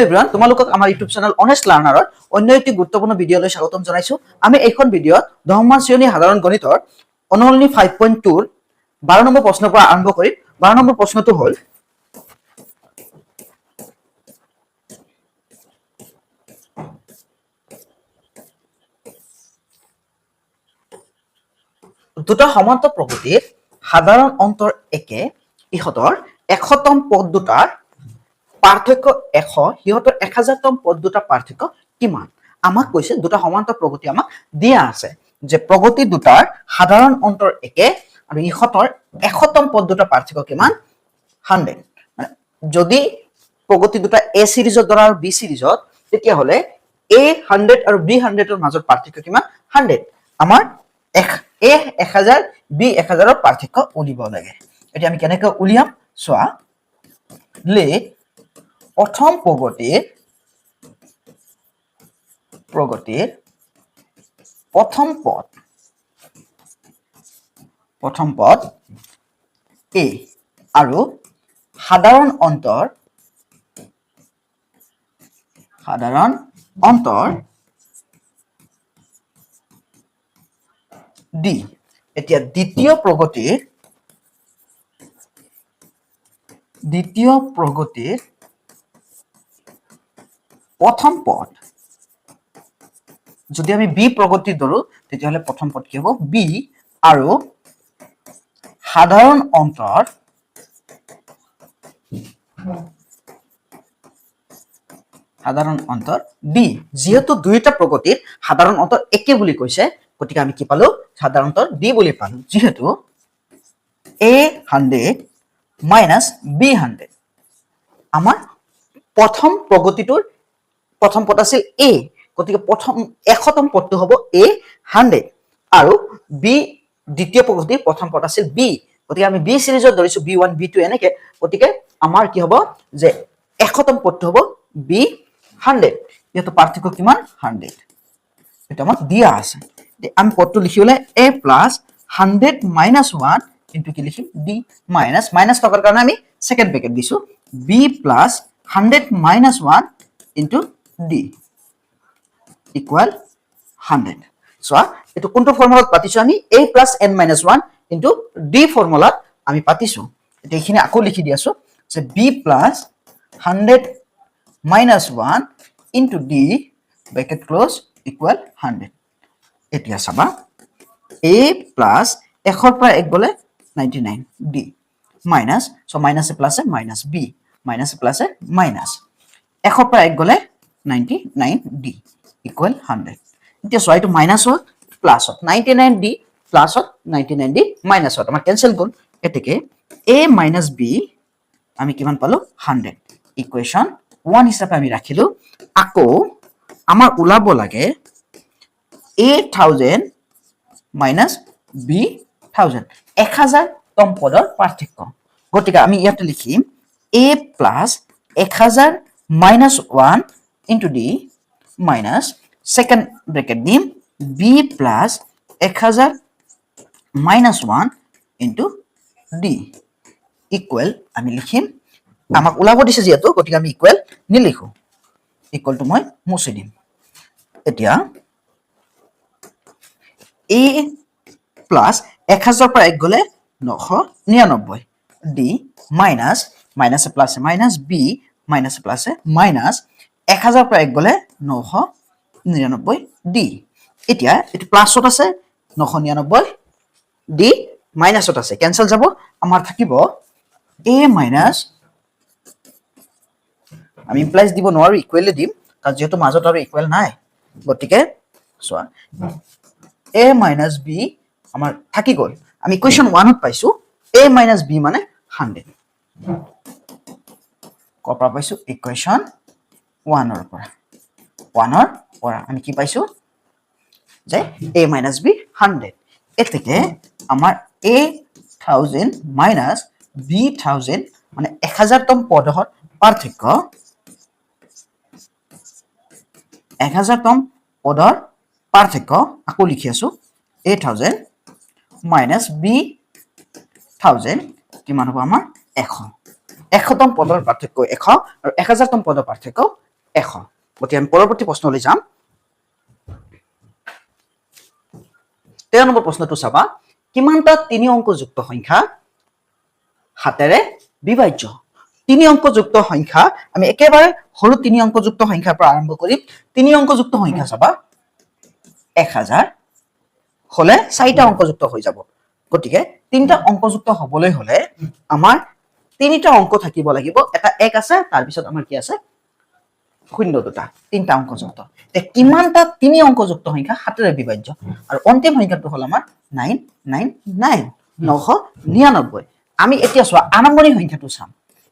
Hello everyone, তোমালোকক আমাৰ YouTube channel honest লাৰ্ণাৰৰ অন্য এটি গুৰুত্বপূৰ্ণ ভিডিঅ'লৈ স্বাগতম জনাইছো। আমি এইখন ভিডিঅ'ত 10মান শ্ৰেণী সাধাৰণ গণিতৰ অনুশীলনী 5.2 ৰ 12 নম্বৰ প্ৰশ্নৰ পৰা আৰম্ভ কৰিম। 12 নম্বৰ প্ৰশ্নটো হ'ল দুটা সমান্তৰাল প্ৰকৃতিৰ সাধাৰণ অন্তৰ একে, ইহঁতৰ 100তম পদ দুটাৰ পাৰ্থক্য 100, সিহঁতৰ 1000তম পদ দুটা পাৰ্থক্য কিমান? আমাক কৈছে দুটা সমান্তৰাল প্ৰগতি আমাক দিয়া আছে যে প্ৰগতি দুটাৰ সাধাৰণ অন্তৰ একে আৰু ইহঁতৰ 100তম পদ দুটা পাৰ্থক্য কিমান? 100। মানে যদি প্ৰগতি দুটা এ সিৰিজৰ দ্বাৰা আৰু বি সিৰিজত, তেতিয়া হলে এ 100 আৰু বি 100ৰ মাজৰ পাৰ্থক্য কিমান? 100। আমাৰ এ 1000 বি 1000ৰ পাৰ্থক্য উলিয়াব লাগে। এতিয়া আমি কেনেকৈ উলিয়াম চোৱা। লেট প্ৰথম প্ৰগতিৰ প্ৰথম পদ এ আৰু সাধাৰণ অন্তৰ ডি। এতিয়া দ্বিতীয় প্ৰগতিৰ প্ৰথম পদ, যদি আমি বি প্ৰগতি ধৰো তেতিয়াহলে প্ৰথম পদ কি হ'ব? বি আৰু সাধাৰণ অন্তৰ ডি। যেহেতু দুইটা প্ৰগতিৰ সাধাৰণ অন্তৰ একে বুলি কৈছে, গতিকে আমি কি পালো? সাধাৰণ অন্তৰ ডি বুলি পালো। যিহেতু এ 100 মাইনাছ বি 100, আমাৰ প্ৰথম প্ৰগতিটোৰ প্ৰথম পদ আছিল এ, গতিকে প্ৰথম 100তম পদটো হ'ব এ 100 আৰু বি দ্বিতীয় প্ৰগতিৰ প্ৰথম পদ আছিল বি, গতিকে আমি বি সিৰিজত ধৰিছো b1 b2 এনেকে, গতিকে আমাৰ কি হ'ব যে 100তম পদটো হ'ব বি 100। ইয়াতো পাৰ্থক্য কিমান? 100। এটা আমাক দিয়া আছে। আমি পদটো লিখিবলৈ a প্লাছ 100 মাইনাছ 1 ইনটু কি লিখিম? d মাইনাছ থকাৰ কাৰণে আমি সেকেন্ড ব্ৰেকেট দিছো b plus 100 minus 1 into d equal 100। চোৱা, এইটো কোনটো ফৰ্মুলাত পাতিছো? আমি a plus n minus 1 into d ফৰ্মুলাত আমি পাতিছো। এতিয়া এইখিনি আকৌ লিখি দি আছো যে b plus 100 minus 1 into d bracket close equal 100। এতিয়া চাবা, a প্লাছ 100ৰ পৰা 1 গলে 99 d মাইনাছ, মাইনাছে প্লাছে মাইনাছ b মাইনাছে প্লাছে মাইনাছ 100ৰ পৰা 1 গলে 99 d ইকুৱেল 100। এতিয়া চোৱা, এইটো মাইনাছত প্লাছত 99 d প্লাছত 99 d মাইনাছত আমাৰ কেনসেল গ'ল। এতেকে a মাইনাছ b আমি কিমান পালো? 100। ইকুৱেশ্যন 1 হিচাপে আমি ৰাখিলো। আকৌ আমাৰ ওলাব লাগে a 1000 মাইনাছ b 1000, 1000তম পদৰ পাৰ্থক্য। গতিকে আমি ইয়াতে লিখিম a plus 1000 minus 1 into d minus second bracket দিম b plus 1000 minus 1 into d equal আমি লিখিম, আমাক ওলাব দিছে যিহেতু, গতিকে আমি ইকুৱেল নিলিখো, ইকুৱেলটো মই মুছি দিম। এতিয়া a প্লাছ 1000ৰ পৰা 1 গলে 999 d মাইনাছ মাইনাছে প্লাছে মাইনাছ b মাইনাছে প্লাছে মাইনাছ 1000ৰ পৰা 1 গলে 999 d। এতিয়া এটো প্লাছত আছে 999 d মাইনাছত আছে, কেনসেল যাব। আমাৰ থাকিব a মাইনাছ, আমি ইমপ্লাইজ দিব নোৱাৰো, ইকুৱেলে দিম, কাৰণ যেহেতু মাজত আৰু ইকুৱেল নাই। গতিকে চোৱা, a মাইনাছ b আমাৰ থাকি গ'ল। আমি ইকুৱেশ্যন 1ত পাইছো a মাইনাছ b মানে 100। কৰ পৰা পাইছো? ইকুৱেশ্যন 1ৰ পৰা আমি কি পাইছো যে a মাইনাছ b 100। এতেকে আমাৰ a 1000 মাইনাছ b 1000 মানে 1000তম পদৰ পাৰ্থক্য, 1000তম পদৰ পাৰ্থক্য আকৌ লিখি আছো a 1000 মাইনাছ b 1000 কিমান হ'ব? আমাৰ 100। 100তম পদৰ পাৰ্থক্য 100 আৰু 1000তম পদৰ পাৰ্থক্য 100 গতিকে আমি পৰৱৰ্তী প্ৰশ্নলৈ যাম 13 নম্বৰ প্ৰশ্নটো চাবা কিমানটা 3 অংকযুক্ত সংখ্যা হাতেৰে বিভাজ্য 3 অংকযুক্ত সংখ্যা আমি একেবাৰে সৰু 3 অংকযুক্ত সংখ্যাৰ পৰা আৰম্ভ কৰিম 3 অংকযুক্ত সংখ্যা চাবা 1000 হলে 4টা অংকযুক্ত হৈ যাব গতিকে 3টা অংকযুক্ত হবলৈ হলে আমাৰ 3টা অংক থাকিব লাগিব এটা 1 আছে তাৰ পিছত আমাৰ কি আছে শূন্য দুটা 3টা অংকযুক্ত তে কিমানটা 3 অংকযুক্ত সংখ্যা হাতেৰে বিভাজ্য আৰু অন্তিম সংখ্যাটো হল আমাৰ 999 999 আমি এতিয়া চোৱা আৰম্ভণি সংখ্যাটো চাম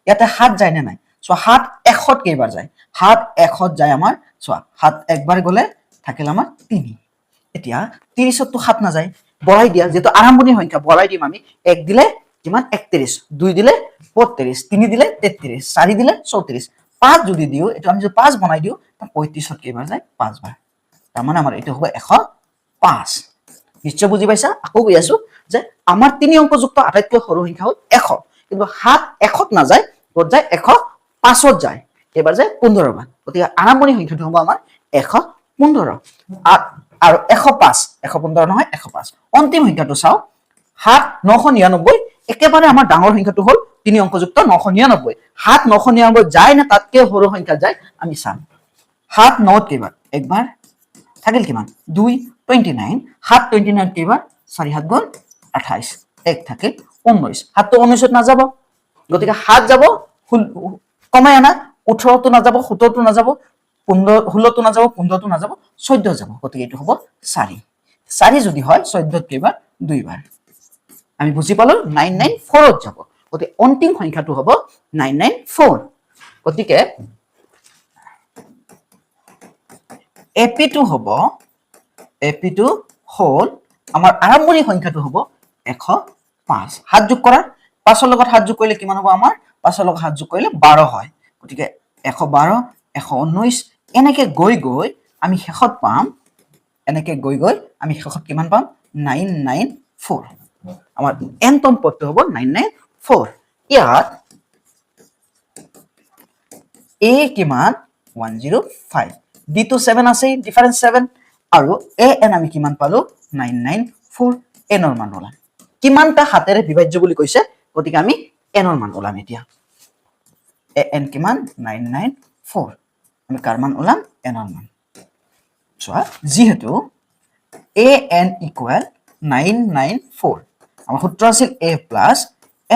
ইয়াতে 7 যায় নে নাই চোৱা 7 100 কেইবাৰ যায় 7 100 যায় আমাৰ চোৱা 7 একবাৰ গলে থাকিল আমাৰ 3 এতিয়া 30 তো 7 না যায় বঢ়াই দিয়া যেটো আৰম্ভণি সংখ্যা বঢ়াই দিম আমি 1 দিলে কিমান 31 2 দিলে 32 3 দিলে 33 4 দিলে 34 5 যদি দিও এটা আমি যদি 5 বনাই দিও তা 35 কেইবাৰ যায় 5 বাৰ তাৰ মানে আমাৰ এটা হ'ব 105 নিশ্চয় বুজি পাইছা আকৌ গৈ আছো যে আমাৰ 3 অংকযুক্ত আটাইতকৈ সৰু সংখ্যা হ'ল 100 কিন্তু 7 100 না যায় ক'ত যায় 105 যায় এবাৰ যায় 15 বাৰ গতিকে আৰম্ভণি সংখ্যাটো হ'ব আমাৰ 115 আৰু 105 115 নহয় 105 অন্তিম সংখ্যাটো চাও 7 999 একেবাৰে আমাৰ ডাঙৰ সংখ্যাটো হ'ল 3 অংকযুক্ত 999 7 999 যায় না তাতকৈ সৰু সংখ্যা যায় আমি চাম 7 9 কেইবাৰ একবাৰ থাকিল কিমান 2 29 7 29 কেইবাৰ 4 7 গল 28 এক থাকিল 19 7 তো 19 না যাব গতিকে 7 যাব কমাই আনা 18 তো না যাব 17 তো না যাব 16 তো না যাব 15 তো না যাব 14 যাব গতিকে এটো হ'ব 4 4 যদি হয় 14 কেইবাৰ দুইবাৰ আমি বুজি পালো 994 যাব গতিকে অন্তিম সংখ্যাটো হ'ব 994 গতিকে AP2 হ'ব AP2 হল আমাৰ আৰম্ভণি সংখ্যাটো হ'ব 105 হাত যোগ কৰা 5 ৰ লগত হাত যোগ কৰিলে কিমান হ'ব আমাৰ 5 ৰ লগত হাত যোগ কৰিলে 12 হয় গতিকে 112 119 এনেকে গৈ গৈ আমি শেষত পাম এনেকে গৈ গৈ আমি শেষত কিমান পাম 994 আমাৰ এনতম পদটো হ'ব 994 ইয়াত a কিমান 105 b to 7 আছে ডিফারেন্স 7 আৰু a n আমি কিমান পালো 994 n ৰ মান ওলাম কিমানটা হাতেৰে বিভাজ্য বুলি কৈছে গতিকে আমি n ৰ মান ওলাম এতিয়া a n কিমান 994 আমি কাৰ মান ওলাম n ৰ মান চোৱা যেহেতু a n ইকুৱেল 994 আমাৰ সূত্ৰ আছিল a plus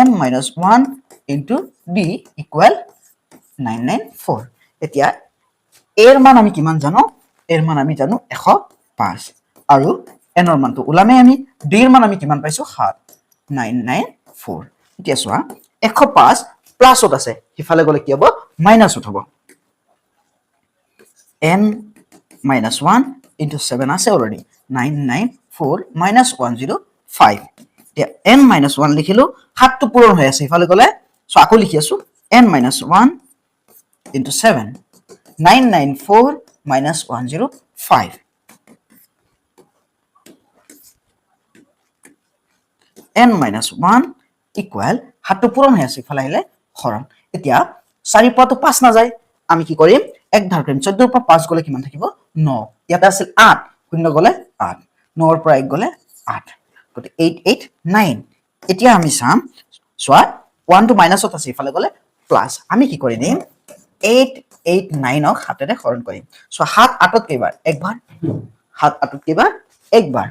n minus 1 into b equal 994 এতিয়া এর মান আমি কিমান জানো এর মান আমি জানো 105 আৰু n ৰ মানটো উলামে আমি d এৰ মান আমি কিমান পাইছো 7 994 এতিয়া চোৱা 105 প্লাসত আছে হিফালে গলে কি হ'ব মাইনাসত হ'ব n minus 1 into 7 আছে অলৰেডি 994 minus 105 এতিয়া n minus 1 লিখিলো 7 টো পূৰণ হৈ আছে হিফালে গলে সো আকৌ লিখি আছো n minus 1 into 7 994 minus 105 n minus 1 equal 7 টো পূৰণ হৈ আছে ইফালে আহিলে হৰণ এতিয়া 4 পৰা তো 5 না যায় আমি কি কৰিম এক ধাৰ কৰিম 14 পৰা 5 গলে কিমান থাকিব 9 ইয়াতে আছিল 8 শূন্য গলে 8 9 ৰ পৰা 1 গলে 8 গতে 889 এতিয়া আমি চাম সোৱা 1 টো মাইনাসত আছে ইফালে গলে প্লাস আমি কি কৰি দিম 889 ক হাতেৰে হৰণ কৰিম সো 7 8 ত কেইবাৰ একবাৰ 7 8 ত কেইবাৰ একবাৰ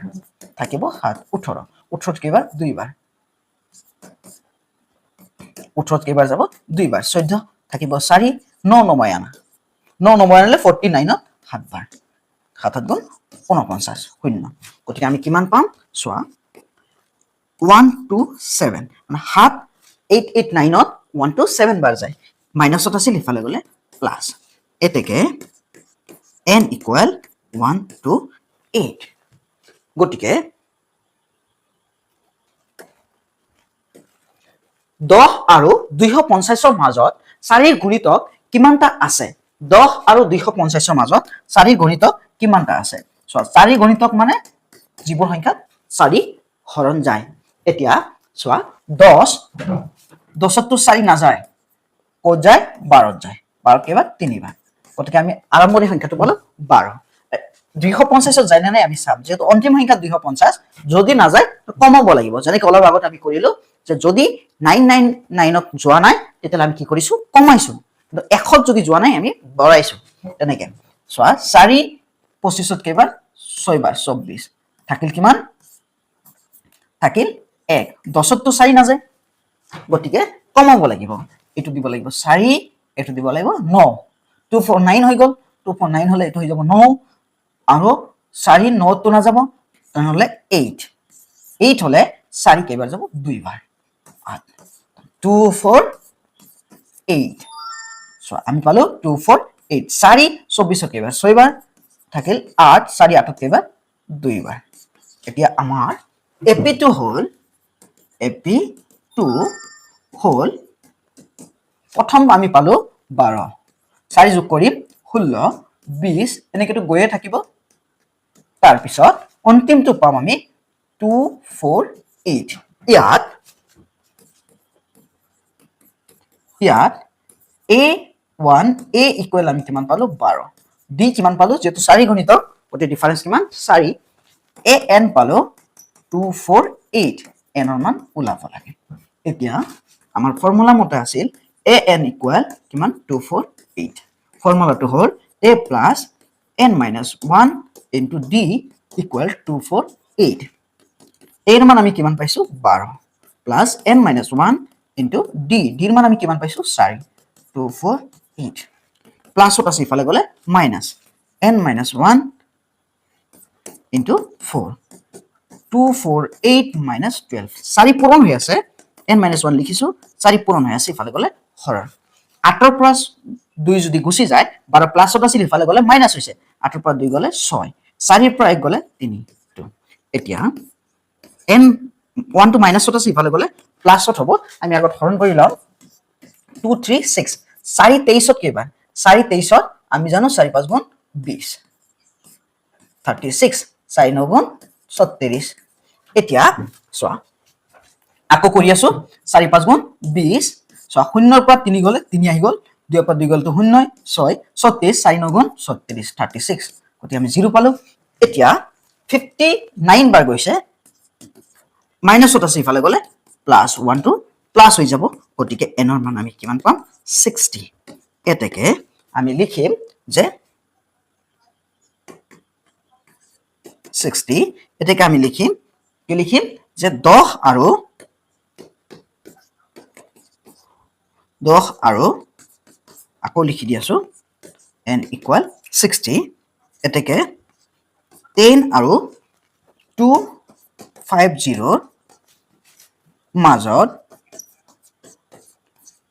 থাকিব 7 18 18 ত কেইবাৰ দুইবাৰ 18 ত কেইবাৰ যাব দুইবাৰ 14 থাকিব 4 9 নমাই আনা 9 নমাই আনলে 49 ত 7 বাৰ 7 গুণ 49 শূন্য গতিকে আমি কিমান পাম সোৱা 127 মানে 7 889 ত 127 বাৰ যায় মাইনাসত আছিল ইফালে গলে প্লাস এতেকে n ইকুৱেল 128 গতিকে 10 আৰু 250 ৰ মাজত 4 গুণিতক কিমানটা আছে 10 আৰু 250 ৰ মাজত 4 গুণিতক কিমানটা আছে সো 4 গুণিতক মানে যিবোৰ সংখ্যা 4 হৰণ যায় এতিয়া সোৱা 10 10 তো 4 না যায় কত যায় 12 যায় 12 কেবাৰ 3 বাৰ গতিকে আমি আৰম্ভণি সংখ্যাটো পালো 12 250 যায় না নাই আমি চাম যেহেতু অন্তিম সংখ্যা 250 যদি না যায় কমাব লাগিব যেনেকৈ অলপ আগত আমি কৰিলো যে যদি 999 ত যোৱা নাই তেতিয়া আমি কি কৰিছো কমাইছো কিন্তু 100 যদি যোৱা নাই আমি বঢ়াইছো তেনেকৈ চোৱা 4 25 ত কেইবাৰ 6 বাৰ 24 থাকিল কিমান থাকিল 1 10 তো 4 না যায় গতিকে কমাব লাগিব এটো দিব লাগিব 4 এটো দিব লাগিব 9 249 হৈ গল 249 হলে এটো হৈ যাব 9 আৰু 4 9 তো না যাব তাহলে 8 8 হলে 4 কেইবাৰ যাব দুইবাৰ 248 সো আমি পালো 248 4 24 কেইবাৰ 6 বাৰ থাকিল 8 4 8 কেইবাৰ দুইবাৰ এতিয়া আমাৰ AP2 হল AP2 হল প্ৰথম আমি পালো 12 4 যোগ কৰিম 16 20 এনেকেটো গৈয়ে থাকিব তাৰ পিছত অন্তিমটো পাম আমি 248 ইয়াত A1 A ইকুৱেল আমি কিমান পালো 12 D কিমান পালো যেটো 4 গণিত ওতে ডিফাৰেন্স কিমান 4 AN পালো 248 n ৰ মান ওলাব লাগে এতিয়া আমাৰ ফৰ্মুলা মতে আছিল AN ইকুৱেল কিমান 248 ফৰ্মুলাটো হ'ল A plus n minus 1 into D equal 248 A ৰ মান আমি কিমান পাইছো 12 plus n minus 1 into D D ৰ মান আমি কিমান পাইছো 4 248 প্লাস ওটা সিফালে গলে minus n minus 1 into 4 248 minus 12 4 পূৰণ হৈ আছে n minus 1 লিখিছো 4 পূৰণ হৈ আছে ইফালে গলে হৰৰ 8 ৰ প্লাস 2 যদি গুছি যায় 12 প্লাস ওটা সিফালে গলে মাইনাস হৈছে 8 ৰ পৰা 2 গলে 6 4 ৰ পৰা 1 গলে 3 তো এতিয়া n 1 to minus ওটা সিফালে গলে প্লাসত হ'ব আমি আগত হৰণ কৰি লও 2 3 6 4 23 ত কেইবাৰ 4 23 ত আমি জানো 4 5 গুণ 20 36 4 9 গুণ 36 এতিয়া চোৱা আকৌ কৰি আছো 4 5 গুণ 20 চোৱা 0 ৰ পৰা 3 গলে 3 আহি গল 2 ৰ পৰা 2 গলে তো 0 6 36 4 9 গুণ 36 36 গতি আমি 0 পালো এতিয়া 59 বাৰ গৈছে মাইনাস ওটা সিফালে গলে প্লাস 1 to প্লাস হৈ যাব গতিকে n ৰ মান আমি কিমান পাম 60 এটাকে আমি লিখিম যে 60 এটাকে আমি লিখিম কি লিখিম যে 10 আৰু আকৌ লিখি দি আছো n equal 60 এটাকে 10 আৰু 250 মাজত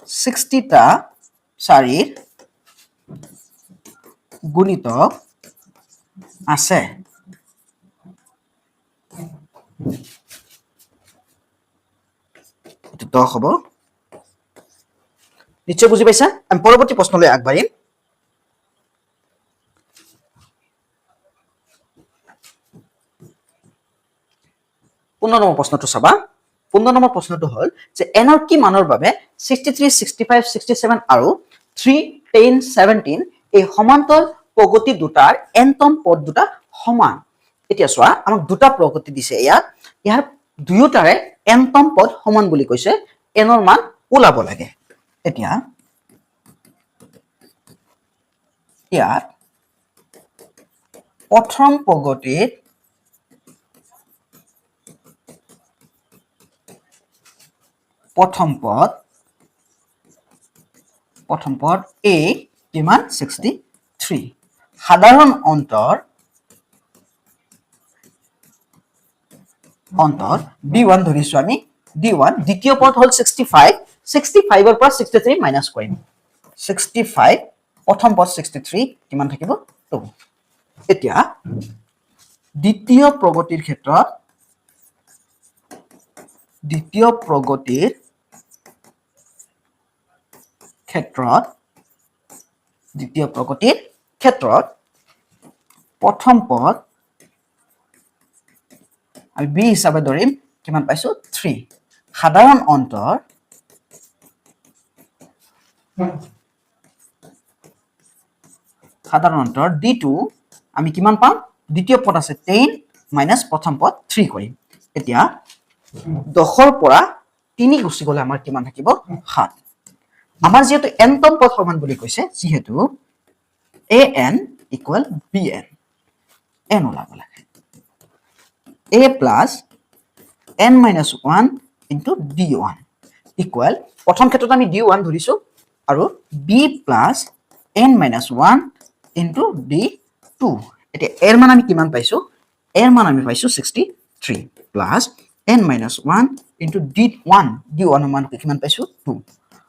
60 টা 4 গুণিতক আছে এটো 10 হ'ব নিশ্চয় বুজি পাইছা আমি পৰৱৰ্তী প্ৰশ্নলৈ আগবাঢ়িম 15 নম্বৰ প্ৰশ্নটো চাবা 15 নম্বৰ প্ৰশ্নটো হ'ল যে n ৰ কি মানৰ বাবে 63 65 67 আৰু 3 10 17 এই সমান্তৰাল প্ৰগতি দুটাৰ n তম পদ দুটা সমান এতিয়া চোৱা আমাক দুটা প্ৰগতি দিছে ইয়াৰ দুয়োটাৰে n তম পদ সমান বুলি কৈছে n ৰ মান ওলাব লাগে এতিয়া ইয়াত প্ৰথম প্ৰগতিৰ প্ৰথম পদ a কিমান 63 সাধাৰণ অন্তৰ d1 ধৰিছো আমি d1 দ্বিতীয় পদ হল 65 65 ৰ পৰা 63 মাইনাস কৰিম 65 প্ৰথম পদ 63 কিমান থাকিব 2 এতিয়া দ্বিতীয় প্ৰগতিৰ ক্ষেত্ৰত প্ৰথম পদ আমি b হিচাপে ধৰিম কিমান পাইছো 3 সাধাৰণ অন্তৰ সাধাৰণ অন্তৰ d2 আমি কিমান পাম দ্বিতীয় পদ আছে 10 মাইনাস প্ৰথম পদ 3 কৰিম এতিয়া 10 ৰ পৰা 3 গুছি গলে আমাৰ কিমান থাকিব 7 আমাৰ যেহেতু nতম পদ সমান বুলি কৈছে যেহেতু an equal bn n ওলাব লাগে a plus n minus 1 into d1 equal প্ৰথম ক্ষেত্ৰত আমি d1 ধৰিছো আৰু b plus n minus 1 into d2 এতিয়া এর মান আমি কিমান পাইছো এর মান আমি পাইছো 63 plus n minus 1 into d1 d1 মান কিমান পাইছো 2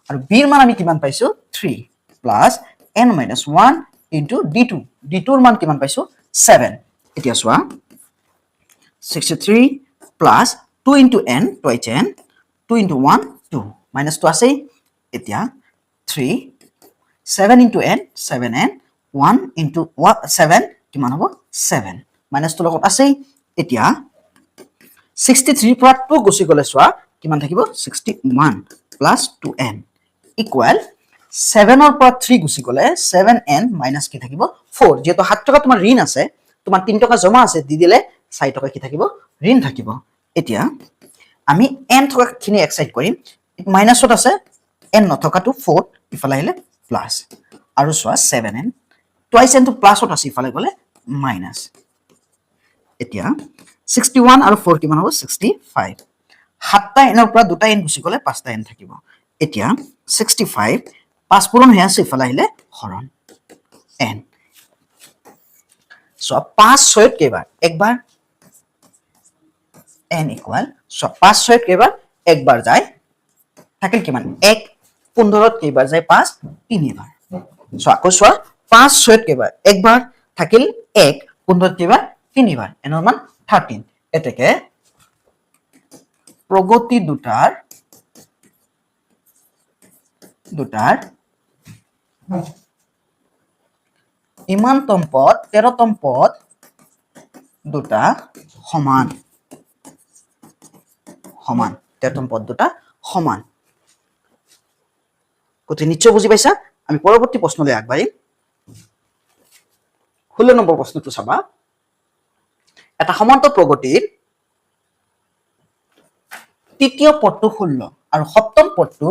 আৰু b এর মান আমি কিমান পাইছো 3 plus n minus 1 into d2 d2 এর মান কিমান পাইছো 7 এতিয়া সোয়া 63 plus 2 into n twice n 2 into 1 2 minus 2 আছে এতিয়া 3 7 into n 7n 1 into 7 কিমান হ'ব 7 minus 2 লগত আছে এতিয়া 63 পৰা 2 গুছি গলে সোয়া কিমান থাকিব 61 plus 2n equal 7 ৰ পৰা 3 গুছি গলে 7n minus কি থাকিব 4 যেটো 7 টকা তোমাৰ ঋণ আছে তোমাৰ 3 টকা জমা আছে দি দিলে 4 টকা কি থাকিব ঋণ থাকিব এতিয়া আমি n থকা খিনি এক্সাইড কৰিম মাইনাসত আছে n নথকাটো 4 ইফালে আহিলে প্লাস আৰু সোয়া 7n টুৱাইস n টো প্লাসত আছে ইফালে গলে মাইনাস এতিয়া 61 আৰু 4 কিমান হ'ব 65 সাতটা n ৰ পৰা দুটা n গুছি গলে পাঁচটা n থাকিব এতিয়া 65 পাঁচ পূৰণ হৈ আছে ইফালে আহিলে হৰণ n সো 5 6 কেইবাৰ একবাৰ n equal সো 5 6 কেইবাৰ একবাৰ যায় থাকিল কিমান 1 15 কেইবাৰ যায় 5 তিনিবাৰ সো আকৌ সোয়া 5 6 কেইবাৰ একবাৰ থাকিল 1 15 কেইবাৰ তিনিবাৰ n ৰ মান 13 এতেকে প্ৰগতি দুটাৰ ইমানতম পদ 13তম পদ দুটা সমান 13তম পদ দুটা সমান কত নিশ্চয় বুজি পাইছা আমি পৰৱৰ্তী প্ৰশ্নলৈ আগবাঢ়িম 16 নম্বৰ প্ৰশ্নটো চাবা এটা সমান্তৰ প্ৰগতিৰ তৃতীয় পদটো 16 আৰু সপ্তম পদটো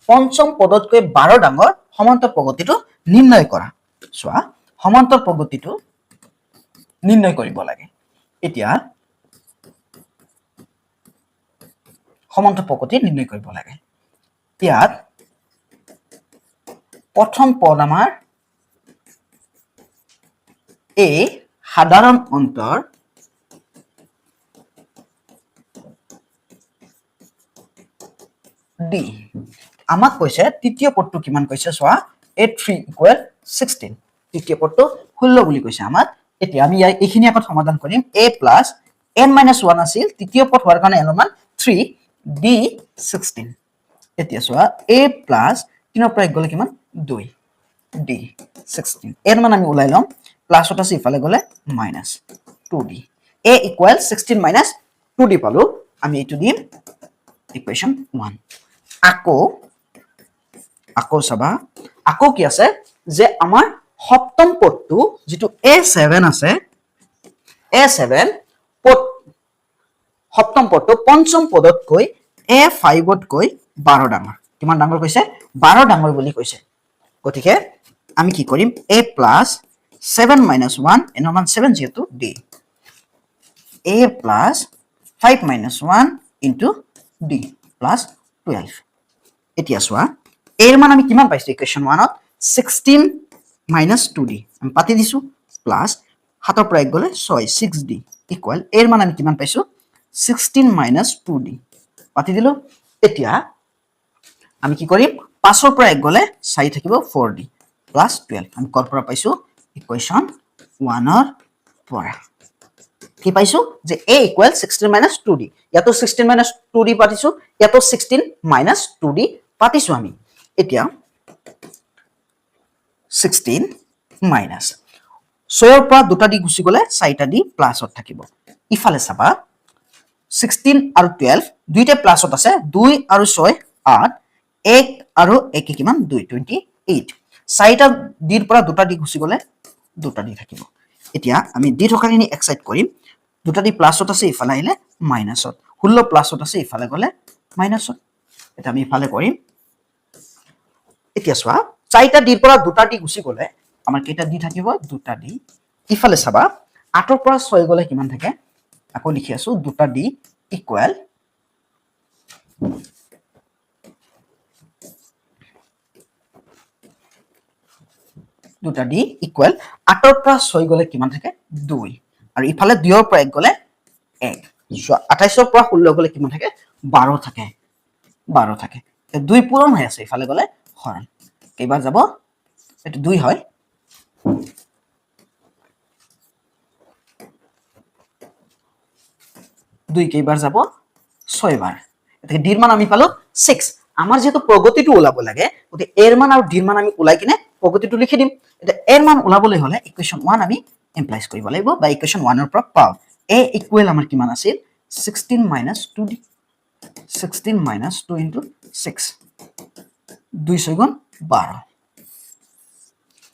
পঞ্চম পদতকৈ 12 ডাঙৰ সমান্তৰ প্ৰগতিটো নিৰ্ণয় কৰা সোয়া সমান্তৰ প্ৰগতিটো নিৰ্ণয় কৰিব লাগে এতিয়া সমান্তৰ প্ৰগতি নিৰ্ণয় কৰিব লাগে ইয়াত প্ৰথম পদ আমাৰ a সাধাৰণ অন্তৰ d আমাক কৈছে তৃতীয় পদটো কিমান কৈছে সোয়া a3 equal 16 তৃতীয় পদটো 16 বুলি কৈছে আমাক এতিয়া আমি এইখিনি আগত সমাধান কৰিম a plus n minus 1 আছিল তৃতীয় পদ হোৱাৰ কাৰণে n ৰ মান 3 d 16 এতিয়া সোয়া a plus 3 ৰ পৰা গলে কিমান 2 d 16 এর মান আমি উলাই লম প্লাসত আছে ইফালে গলে minus 2d a equal 16 minus 2d পালো আমি এটো দিম ইকুয়েশন 1 আকৌ চাবা আকৌ কি আছে যে আমাৰ সপ্তম পদটো যেটো a7 আছে a7 পদ সপ্তম পদটো পঞ্চম পদতকৈ a5 তকৈ 12 ডাঙৰ কিমান ডাঙৰ কৈছে 12 ডাঙৰ বুলি কৈছে গতিকে আমি কি কৰিম a plus 7 minus 1 n মান 7 যেহেতু d a plus 5 minus 1 into d plus 12 এতিয়া সোয়া এর মান আমি কিমান পাইছো ইকুয়েশন 1 ত 16 minus 2d আমি পাতি দিছো প্লাস 7 ৰ পৰা গলে 6 6d ইকুয়াল এর মান আমি কিমান পাইছো 16 minus 2d পাতি দিলো এতিয়া আমি কি কৰিম 5 ৰ পৰা গলে 4 থাকিব 4d plus 12 আমি কৰ পৰা পাইছো ইকুয়েশন 1 ৰ পৰা কি পাইছো যে a equal 16 minus 2d ইয়াতো 16 minus 2d পাতিছো ইয়াতো 16 minus 2d পাতিছো আমি এতিয়া 16 minus 6 ৰ পৰা দুটা দি গুছি গলে 4টা দি প্লাসত থাকিব ইফালে চাবা 16 আৰু 12 দুইটা প্লাসত আছে 2 আৰু 6 8 1 আৰু 1 কিমান 2 28 4টা দিৰ পৰা দুটা দি গুছি গলে দুটা দি থাকিব এতিয়া আমি দি থকাখিনি এক্সাইট কৰিম দুটা দি প্লাছত আছে ইফালে আহিলে মাইনাছত 16 প্লাছত আছে ইফালে গলে মাইনাছত এটা আমি ইফালে কৰিম এতিয়া চোৱা চাৰিটা দিৰ পৰা দুটা দি গুছি গলে আমাৰ কেইটা দি থাকিব দুটা দি ইফালে চাবা 8 ৰ পৰা 6 গলে কিমান থাকে আকৌ লিখি আছো দুটা দি ইকুৱেল দুটা দি ইকুৱেল 8 ৰ পৰা 6 গলে কিমান থাকে 2 আৰু ইফালে 2 ৰ পৰা 1 গলে 1 চোৱা 28 ৰ পৰা 16 গলে কিমান থাকে 12 থাকে 12 থাকে 2 পূৰণ হৈ আছে ইফালে গলে হৰণ কেইবাৰ যাব এটা 2 হয় দুই কেইবাৰ যাব 6 বাৰ এটা ডিৰ মান আমি পালো 6 আমাৰ যেটো প্ৰগতিটো ওলাব লাগে গতি এৰ মান আৰু ডিৰ মান আমি ওলাই কিনে প্ৰগতিটো লিখি দিম এটা এৰ মান ওলাবলৈ হলে ইকুৱেশ্যন 1 আমি এমপ্লয়জ কৰিব লাগিব বা ইকুৱেশ্যন 1 ৰ পৰা পাও a ইকুৱেল আমাৰ কিমান আছিল 16 - 2d 16 - 2 into 6 2 6 গুণ 12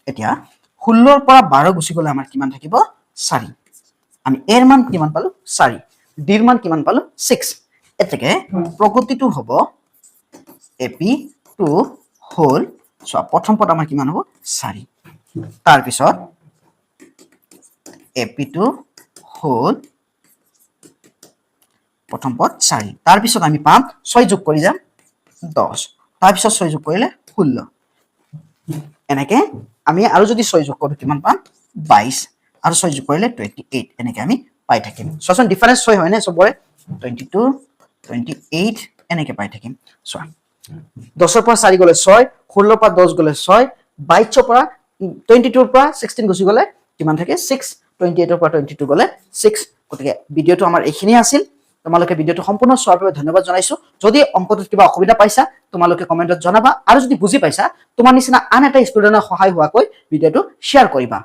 এতিয়া 16 ৰ পৰা 12 গুছি গলে আমাৰ কিমান থাকিব 4 আমি এৰ মান কিমান পালো 4 ডিৰ মান কিমান পালো 6 এতেকে প্ৰগতিটো হ'ব ap2 হোল সো প্ৰথম পদ আমাৰ কিমান হ'ব 4 তাৰ পিছত ap2 হোল প্ৰথম পদ 4 তাৰ পিছত আমি পাম 6 যোগ কৰি যাম 10 তাৰ পিছত 6 যোগ কৰিলে 16 এনেকে আমি আৰু যদি 6 যোগ কৰো কিমান পাম 22 আৰু 6 যোগ কৰিলে 28 এনেকে আমি পাই থাকিম সচন ডিফাৰেন্স 6 হয় না সবৰে 22 28 এনেকে পাই থাকিম চোৱা 10 ৰ পৰা 4 গলে 6 16 ৰ পৰা 10 গলে 6 22 ৰ পৰা 22 ৰ পৰা 16 গুছি গলে কিমান থাকে 6 28 ৰ পৰা 22 গলে 6 গতিকে ভিডিওটো আমাৰ এইখিনি আছিল তোমালোকে ভিডিওটো সম্পূৰ্ণ চোৱাৰ বাবে ধন্যবাদ জনাইছো যদি অংকটোত কিবা অসুবিধা পাইছা তোমালোকে কমেন্টত জনাবা আৰু যদি বুজি পাইছা তোমাৰ নিচিনা আন এটা ষ্টুডেন্টৰ সহায় হোৱাকৈ ভিডিওটো শেয়াৰ কৰিবা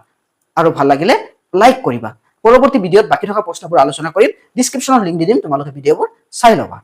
আৰু ভাল লাগিলে লাইক কৰিবা পৰৱৰ্তী ভিডিওত বাকি থকা প্ৰশ্নবোৰ আলোচনা কৰিম ডেসক্ৰিপচনত লিংক দি দিম তোমালোকে ভিডিওবোৰ চাই লবা